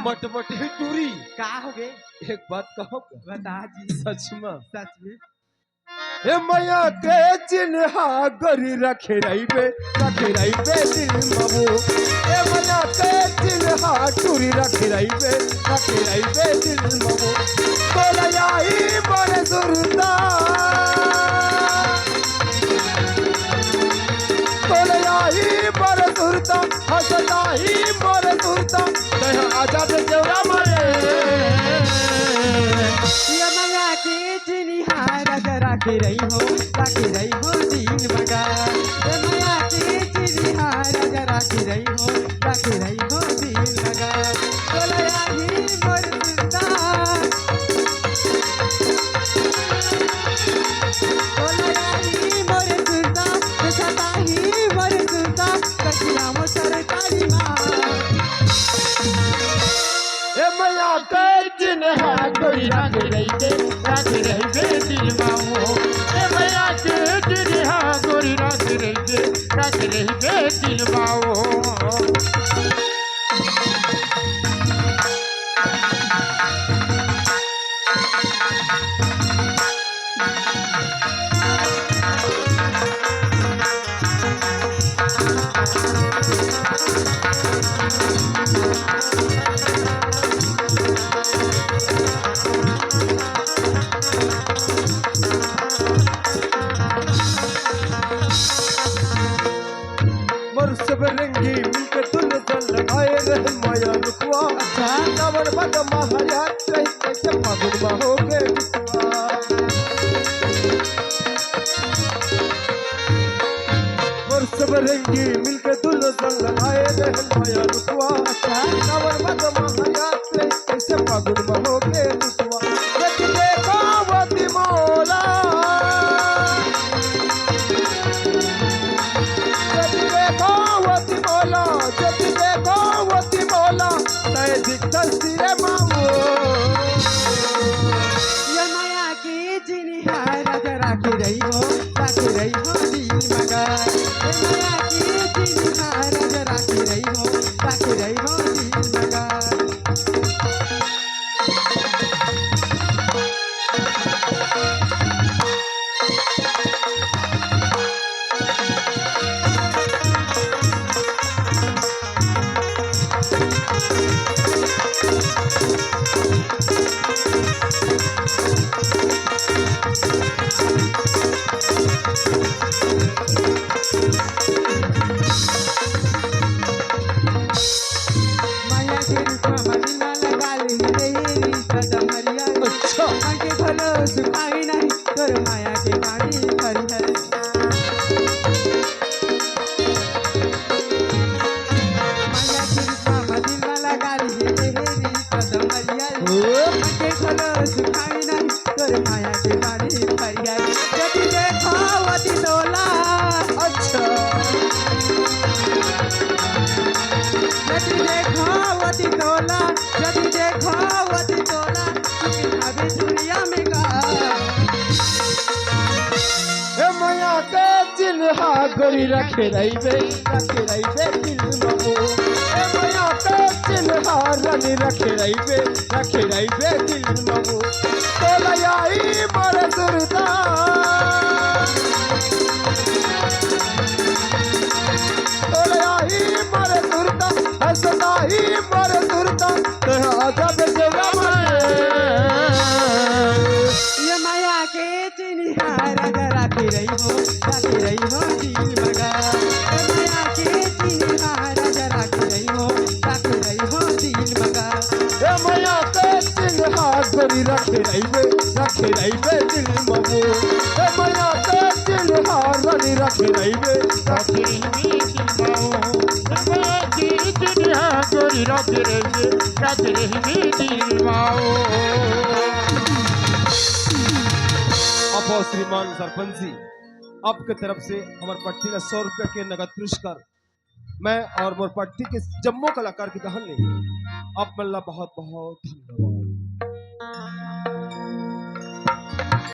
मटमटी टूरी का हो गए? एक बात कहो, बता जी। सच में सच में हे मैया के चिन्हा गरी रखे रहिबे दिल मबू। हे मैया के चिन्हा टूरी रखे रहिबे दिल मबू। तोलयाई बड़े सुरता, तोलयाई बड़े सुरता, हसदाई बड़े सुरता, दया आजाद देवरा मरे। ये मैया के चिन्हा रखे रही हो दिन मगा। ये मैया के चिन्हा रखे रही हो दिन मगा। तोलया ही मोर सुरता, तोलया ही मोर सुरता, सता ही मोर सुरता, कचिया मो सरकारी माँ। हे मैया के चिन्हा गरी रखे रहिबे दिल मबू। हे मैया के चिन्हा गरी रखे रहिबे दिल मबू। सब रंगी मिलके तुल लगाए रहे माया रुकवा। नवर बद महायात रही कैसे फागुन में हो गए बिकवा। और सब रंगी मिलके तुल लगाए रहे माया रुकवा। नवर बद महायात रही कैसे फागुन में हो गए बिकवा। देखो वती मौला, ये माया के चिन्हा रखे रही हो दिन मगा। ये माया के चिन्हा रखे रही हो दिन मगा। आगे भलो सुखाई नहीं तोर माया के पानी भरी है। माया के रूपा मदिन वाला गाली हेरी कदम हरिया। आगे भलो सुखाई नहीं तोर माया के पानी भरी है। यदि देखो वती तोला, अच्छा यदि देखो वती तोला, यदि देखो वती तोला, अभी दुनिया में गा। हे मैया के चिन्हा गरी रखे रहिबे दिल मबू। हे मैया के चिन्हा रनी रखे रहिबे दिल मबू। तोलयाई बड़े सुरता, तोलयाई बड़े सुरता, हसदाई बड़े सुरता, तेरा आजाद देवरा मरे। ये माया के चिन्हा रखे रही हो दिल मगा। ये माया के चिन्हा रखे रही हो दिल मगा। हे मैया के चिन्हा गरी रखे रहिबे दिल मबू। हे मैया के चिन्हा रनी रखे रहिबे दिल मबू। हे मैया के चिन्हा गरी रखे रहिबे दिल मबू। अब श्रीमान सरपंच जी, आपके तरफ से हमारे पट्टी ने 100 रुपये के नगद पुरस्कार मैं और मोर पट्टी के जम्मू कलाकार की दहन ले आप मल्ला बहुत बहुत धन्यवाद।